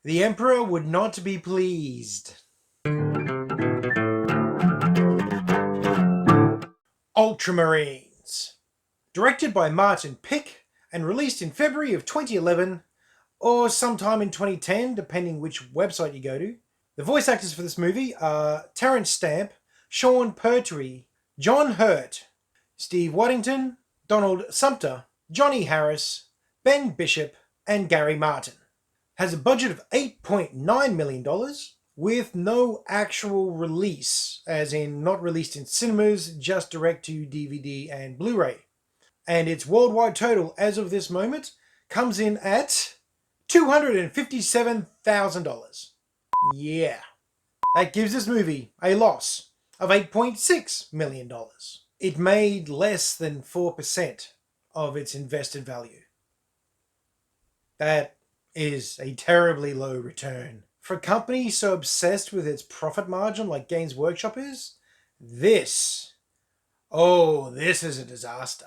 The Emperor would not be pleased. Ultramarines. Directed by Martin Pick and released in February of 2011 or sometime in 2010, depending which website you go to. The voice actors for this movie are Terence Stamp, Sean Pertwee, John Hurt, Steve Waddington, Donald Sumter, Johnny Harris, Ben Bishop, and Gary Martin. Has a budget of $8.9 million with no actual release, as in not released in cinemas, just direct to DVD and Blu-ray. And its worldwide total as of this moment comes in at $257,000. Yeah. That gives this movie a loss of $8.6 million. It made less than 4% of its invested value. That is a terribly low return. For a company so obsessed with its profit margin like Games Workshop is, this is a disaster.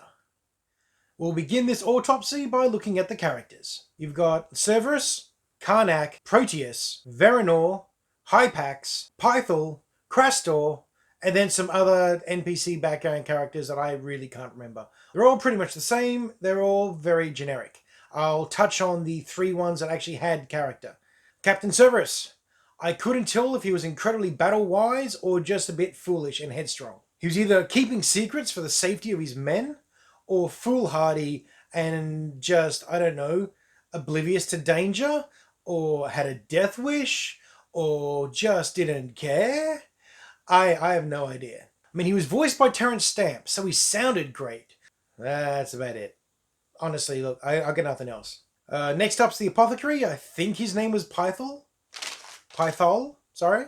We'll begin this autopsy by looking at the characters. You've got Cerberus, Karnak, Proteus, Veranor, Hypax, Pythol, Crastor, and then some other NPC background characters that I really can't remember. They're all pretty much the same. They're all very generic. I'll touch on the 3 ones that actually had character. Captain Cerberus. I couldn't tell if he was incredibly battle-wise or just a bit foolish and headstrong. He was either keeping secrets for the safety of his men, or foolhardy and just, I don't know, oblivious to danger, or had a death wish, or just didn't care. I have no idea. I mean, he was voiced by Terence Stamp, so he sounded great. That's about it. Honestly, look, I got nothing else. Next up's the Apothecary. I think his name was Pythol, sorry.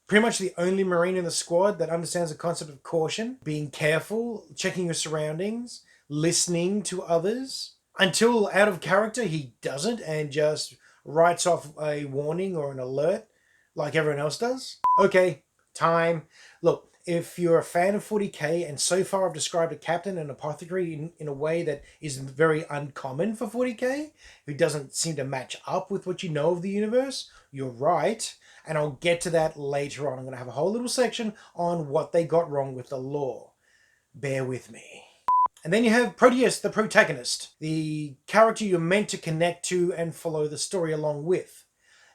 Pretty much the only Marine in the squad that understands the concept of caution, being careful, checking your surroundings, listening to others. Until out of character, he doesn't and just writes off a warning or an alert like everyone else does. Okay, time. Look, if you're a fan of 40k, and so far I've described a captain and apothecary in a way that is very uncommon for 40k, who doesn't seem to match up with what you know of the universe, you're right, and I'll get to that later on. I'm going to have a whole little section on what they got wrong with the lore. Bear with me. And then you have Proteus, the protagonist, the character you're meant to connect to and follow the story along with.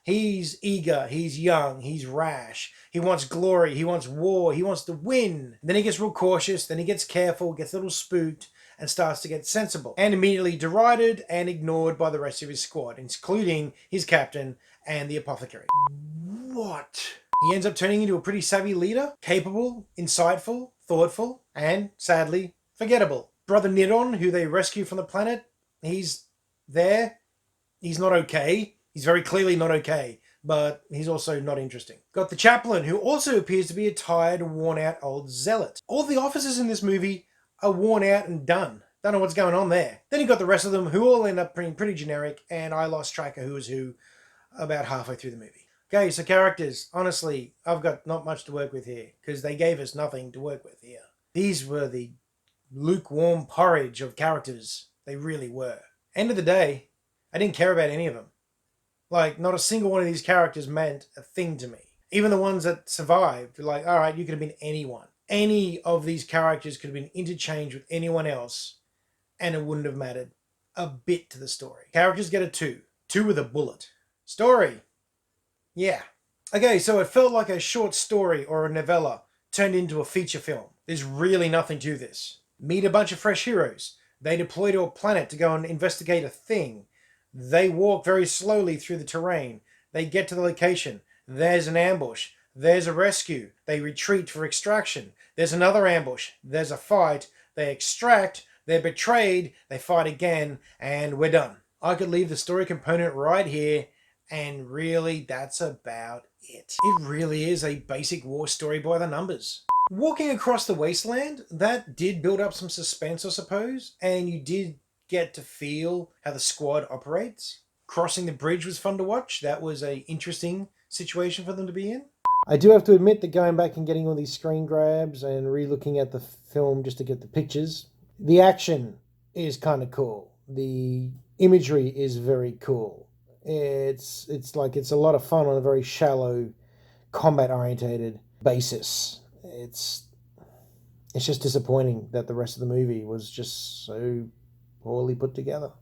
He's eager, he's young, he's rash, he wants glory, he wants war, he wants to win. And then he gets real cautious, then he gets careful, gets a little spooked, and starts to get sensible. And immediately derided and ignored by the rest of his squad, including his captain and the apothecary. What? He ends up turning into a pretty savvy leader, capable, insightful, thoughtful, and, sadly, forgettable. Brother Nidon, who they rescue from the planet, he's there. He's not okay. He's very clearly not okay, but he's also not interesting. Got the chaplain, who also appears to be a tired, worn-out old zealot. All the officers in this movie are worn out and done. Don't know what's going on there. Then you got the rest of them, who all end up being pretty generic, and I lost track of who was who about halfway through the movie. Okay, so characters. Honestly, I've got not much to work with here, because they gave us nothing to work with here. These were the lukewarm porridge of characters. They really were. End of the day, I didn't care about any of them. Like, not a single one of these characters meant a thing to me. Even the ones that survived, like, alright, you could have been anyone. Any of these characters could have been interchanged with anyone else, and it wouldn't have mattered a bit to the story. Characters get a 2. 2 with a bullet. Story. Yeah. Okay, so it felt like a short story or a novella turned into a feature film. There's really nothing to this. Meet a bunch of fresh heroes. They deploy to a planet to go and investigate a thing. They walk very slowly through the terrain. They get to the location. There's an ambush. There's a rescue. They retreat for extraction. There's another ambush. There's a fight. They extract. They're betrayed. They fight again. And we're done. I could leave the story component right here. And really, that's about it. It really is a basic war story by the numbers. Walking across the wasteland, that did build up some suspense, I suppose. And you did get to feel how the squad operates. Crossing the bridge was fun to watch. That was an interesting situation for them to be in. I do have to admit that going back and getting all these screen grabs and re-looking at the film just to get the pictures, the action is kind of cool. The imagery is very cool. It's a lot of fun on a very shallow, combat orientated basis. It's just disappointing that the rest of the movie was just so poorly put together.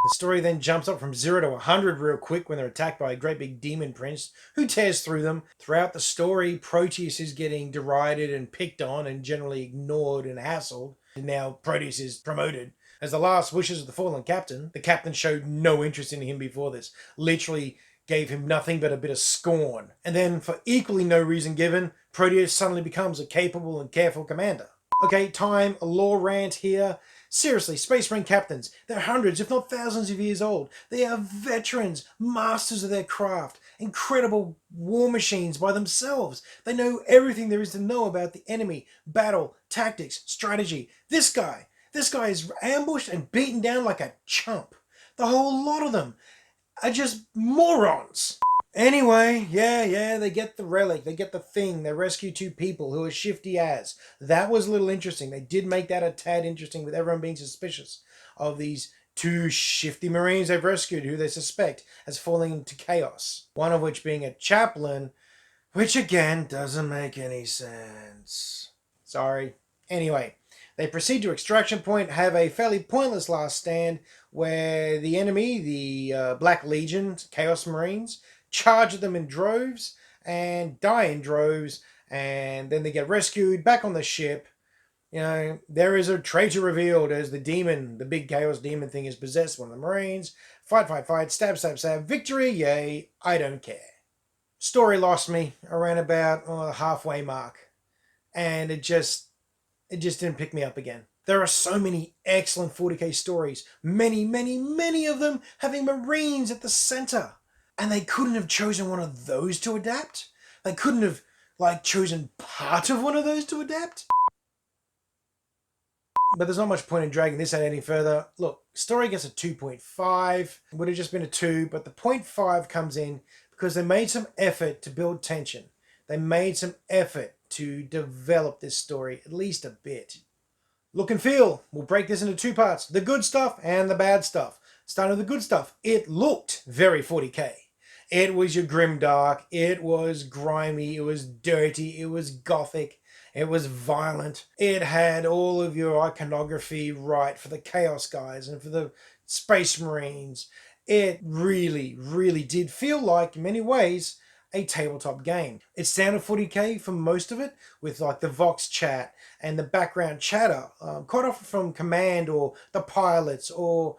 The story then jumps up from 0 to 100 real quick when they're attacked by a great big demon prince who tears through them. Throughout the story, Proteus is getting derided and picked on and generally ignored and hassled. And now Proteus is promoted. As the last wishes of the fallen captain, the captain showed no interest in him before this. Literally gave him nothing but a bit of scorn. And then, for equally no reason given, Proteus suddenly becomes a capable and careful commander. Okay, time, a lore rant here. Seriously, Space Marine captains, they're hundreds, if not thousands of years old. They are veterans, masters of their craft, incredible war machines by themselves. They know everything there is to know about the enemy, battle, tactics, strategy. This guy is ambushed and beaten down like a chump. The whole lot of them are just morons. Anyway, yeah, they get the relic, they get the thing, they rescue two people who are shifty as. That was a little interesting. They did make that a tad interesting with everyone being suspicious of these two shifty Marines they've rescued who they suspect as falling into chaos. One of which being a chaplain, which again doesn't make any sense. Sorry. Anyway, they proceed to extraction point, have a fairly pointless last stand where the enemy, the Black Legion, Chaos Marines, charge at them in droves and die in droves, and then they get rescued back on the ship. You know, there is a traitor revealed as the demon, the big chaos demon thing is possessed one of the Marines. Fight, stab, victory, yay, I don't care. Story lost me around about the halfway mark, and it just didn't pick me up again. There are so many excellent 40k stories, many of them having Marines at the center. And they couldn't have chosen one of those to adapt? They couldn't have, chosen part of one of those to adapt? But there's not much point in dragging this out any further. Look, story gets a 2.5. It would have just been a 2, but the 0.5 comes in because they made some effort to build tension. They made some effort to develop this story at least a bit. Look and feel. We'll break this into two parts. The good stuff and the bad stuff. Starting with the good stuff. It looked very 40k. It was your grimdark, it was grimy, it was dirty, it was gothic, it was violent. It had all of your iconography right for the Chaos guys and for the Space Marines. It really did feel like, in many ways, a tabletop game. It's standard 40k for most of it, with the Vox chat and the background chatter, quite often from command or the pilots or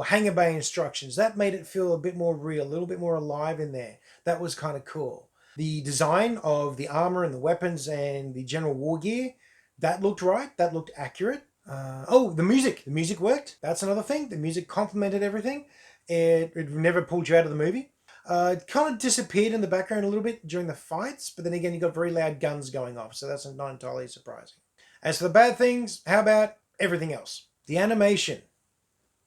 hangar bay instructions. That made it feel a bit more real, a little bit more alive in there. That was kind of cool. The design of the armor and the weapons and the general war gear, that looked right, that looked accurate. The music. The music worked. That's another thing. The music complemented everything. It never pulled you out of the movie. It kind of disappeared in the background a little bit during the fights, but then again, you got very loud guns going off, so that's not entirely surprising. As for the bad things, how about everything else? The animation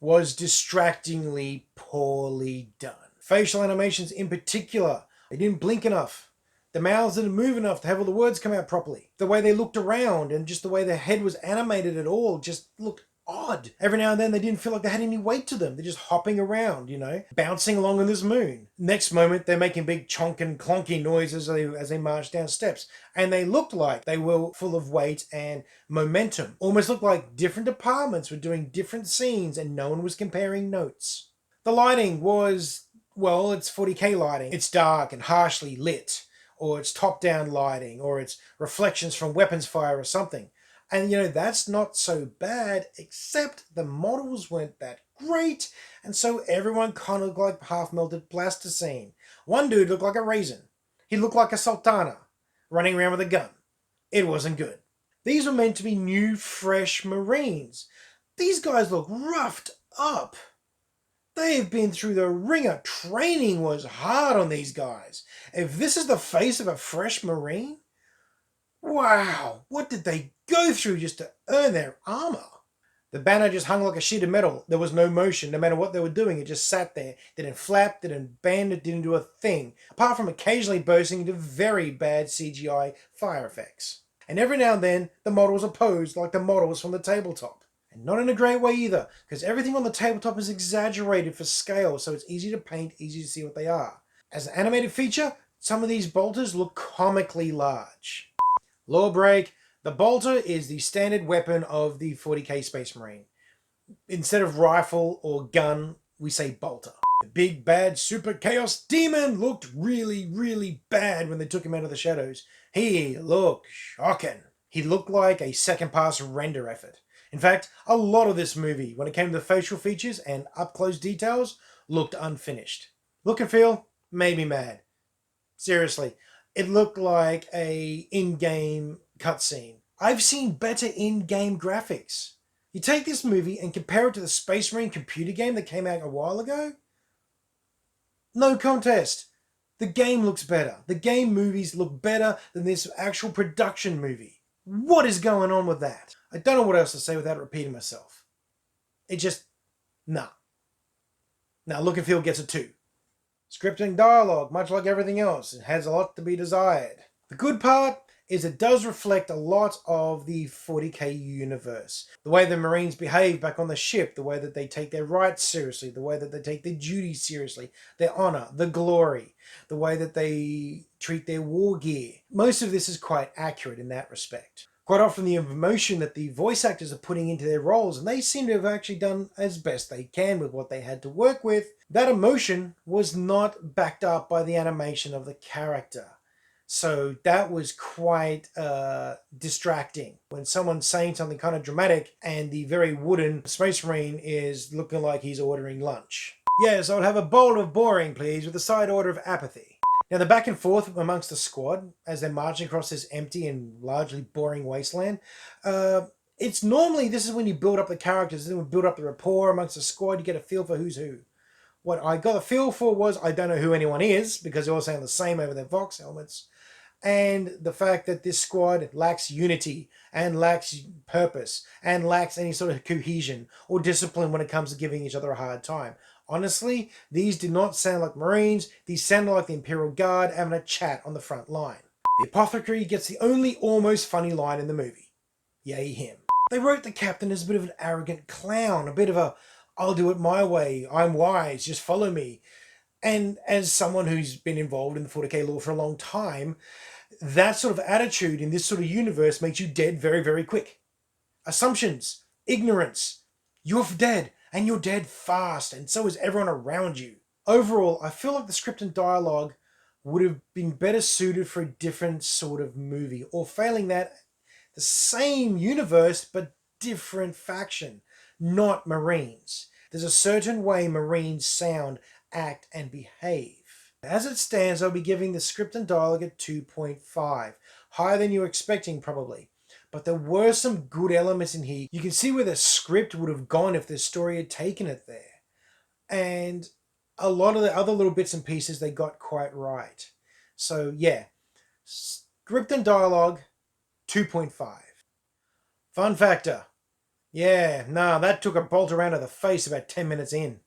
was distractingly poorly done. Facial animations in particular, they didn't blink enough. The mouths didn't move enough to have all the words come out properly. The way they looked around and just the way their head was animated at all just looked odd. Every now and then they didn't feel like they had any weight to them. They're just hopping around, bouncing along on this moon. Next moment, they're making big chonk and clonky noises as they march down steps. And they looked like they were full of weight and momentum. Almost looked like different departments were doing different scenes and no one was comparing notes. The lighting was, it's 40k lighting. It's dark and harshly lit. Or it's top-down lighting. Or it's reflections from weapons fire or something. And, that's not so bad, except the models weren't that great, and so everyone kind of looked like half-melted plasticine. One dude looked like a raisin. He looked like a sultana, running around with a gun. It wasn't good. These were meant to be new, fresh Marines. These guys look roughed up. They've been through the ringer. Training was hard on these guys. If this is the face of a fresh Marine, wow, what did they go through just to earn their armor? The banner just hung like a sheet of metal. There was no motion. No matter what they were doing, it just sat there. Didn't flap, didn't bend, it didn't do a thing. Apart from occasionally bursting into very bad CGI fire effects. And every now and then, the models are posed like the models from the tabletop. And not in a great way either, because everything on the tabletop is exaggerated for scale, so it's easy to paint, easy to see what they are. As an animated feature, some of these bolters look comically large. Law break, the bolter is the standard weapon of the 40k Space Marine. Instead of rifle or gun, we say bolter. The big bad super chaos demon looked really bad when they took him out of the shadows. He looked shocking. He looked like a second pass render effort. In fact, a lot of this movie, when it came to the facial features and up-close details, looked unfinished. Look and feel made me mad. Seriously, it looked like a in-game cutscene. I've seen better in-game graphics. You take this movie and compare it to the Space Marine computer game that came out a while ago? No contest. The game looks better. The game movies look better than this actual production movie. What is going on with that? I don't know what else to say without repeating myself. It just, nah. Now, look and feel gets a 2. Script and dialogue, much like everything else, it has a lot to be desired. The good part is it does reflect a lot of the 40k universe. The way the Marines behave back on the ship, the way that they take their rights seriously, the way that they take their duties seriously, their honor, the glory, the way that they treat their war gear. Most of this is quite accurate in that respect. Quite often the emotion that the voice actors are putting into their roles, and they seem to have actually done as best they can with what they had to work with, that emotion was not backed up by the animation of the character. So that was quite distracting. When someone's saying something kind of dramatic and the very wooden Space Marine is looking like he's ordering lunch. Yes, I would have a bowl of boring, please, with a side order of apathy. Now, the back and forth amongst the squad as they're marching across this empty and largely boring wasteland, it's normally, this is when you build up the characters, then we build up the rapport amongst the squad, you get a feel for who's who. What I got a feel for was I don't know who anyone is because they're all sound the same over their Vox helmets. And the fact that this squad lacks unity and lacks purpose and lacks any sort of cohesion or discipline when it comes to giving each other a hard time. Honestly, these did not sound like Marines. These sounded like the Imperial Guard having a chat on the front line. The apothecary gets the only almost funny line in the movie. Yay him. They wrote the captain as a bit of an arrogant clown, a bit of a, I'll do it my way, I'm wise, just follow me. And as someone who's been involved in the 40k lore for a long time, that sort of attitude in this sort of universe makes you dead very quick. Assumptions, ignorance, you're dead, and you're dead fast, and so is everyone around you. Overall, I feel like the script and dialogue would have been better suited for a different sort of movie, or failing that, the same universe but different faction, not Marines. There's a certain way Marines sound, act, and behave. As it stands, I'll be giving the script and dialogue a 2.5. Higher than you're expecting, probably. But there were some good elements in here. You can see where the script would have gone if the story had taken it there. And a lot of the other little bits and pieces they got quite right. So yeah, script and dialogue, 2.5. Fun factor. Yeah, that took a bolt around to the face about 10 minutes in.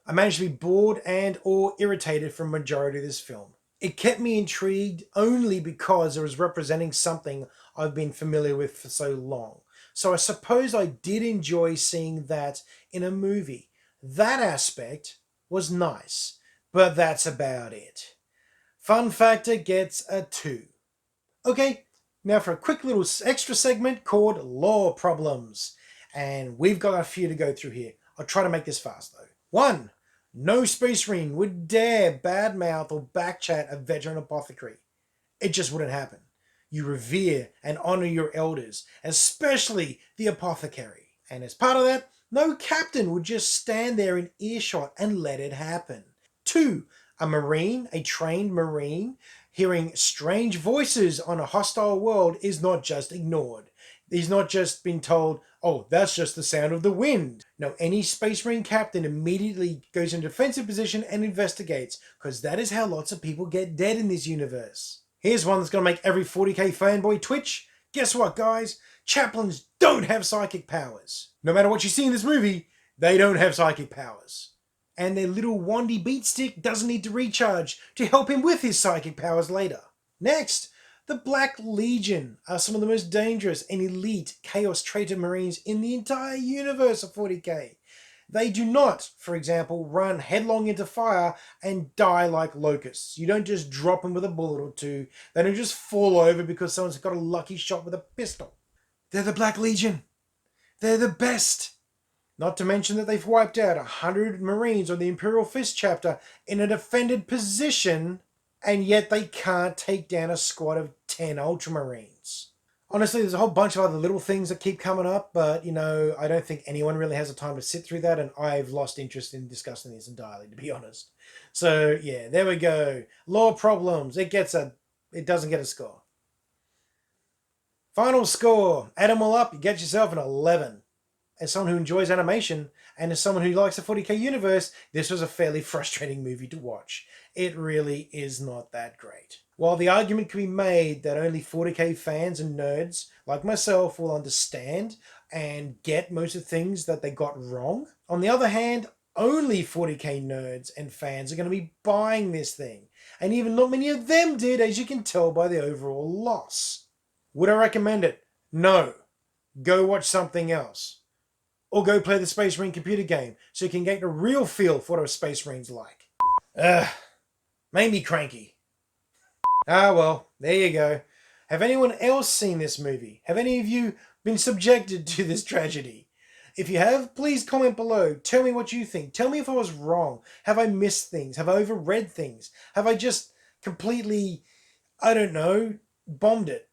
I managed to be bored and or irritated for a majority of this film. It kept me intrigued only because it was representing something I've been familiar with for so long. So I suppose I did enjoy seeing that in a movie. That aspect was nice, but that's about it. Fun factor gets a 2. Okay, now for a quick little extra segment called Lore Problems. And we've got a few to go through here. I'll try to make this fast though. 1. No Space Marine would dare badmouth or backchat a veteran apothecary. It just wouldn't happen. You revere and honor your elders, especially the apothecary. And as part of that, no captain would just stand there in earshot and let it happen. 2. A Marine, a trained Marine, hearing strange voices on a hostile world is not just ignored. He's not just been told, oh, that's just the sound of the wind. No, any Space Marine captain immediately goes into defensive position and investigates, because that is how lots of people get dead in this universe. Here's one that's going to make every 40k fanboy twitch. Guess what, guys? Chaplains don't have psychic powers. No matter what you see in this movie, they don't have psychic powers. And their little wandy beat stick doesn't need to recharge to help him with his psychic powers later. Next, The Black Legion are some of the most dangerous and elite Chaos Traitor Marines in the entire universe of 40k. They do not, for example, run headlong into fire and die like locusts. You don't just drop them with a bullet or two. They don't just fall over because someone's got a lucky shot with a pistol. They're the Black Legion. They're the best. Not to mention that they've wiped out 100 Marines on the Imperial Fist chapter in a defended position, and yet they can't take down a squad of 10 Ultramarines. Honestly, there's a whole bunch of other little things that keep coming up, but, I don't think anyone really has the time to sit through that, and I've lost interest in discussing this entirely, to be honest. So, yeah, there we go. Lore problems. It doesn't get a score. Final score. Add them all up, you get yourself an 11. As someone who enjoys animation, and as someone who likes the 40k universe, this was a fairly frustrating movie to watch. It really is not that great. While the argument can be made that only 40k fans and nerds like myself will understand and get most of the things that they got wrong, on the other hand, only 40k nerds and fans are going to be buying this thing. And even not many of them did, as you can tell by the overall loss. Would I recommend it? No. Go watch something else. Or go play the Space Marine computer game so you can get a real feel for what a Space Marine's like. Made me cranky. Well, there you go. Have anyone else seen this movie? Have any of you been subjected to this tragedy? If you have, please comment below. Tell me what you think. Tell me if I was wrong. Have I missed things? Have I overread things? Have I just completely, bombed it?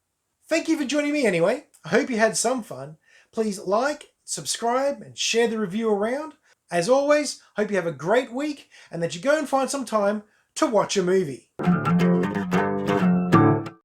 Thank you for joining me anyway. I hope you had some fun. Please like, subscribe, and share the review around. As always, hope you have a great week and that you go and find some time to watch a movie.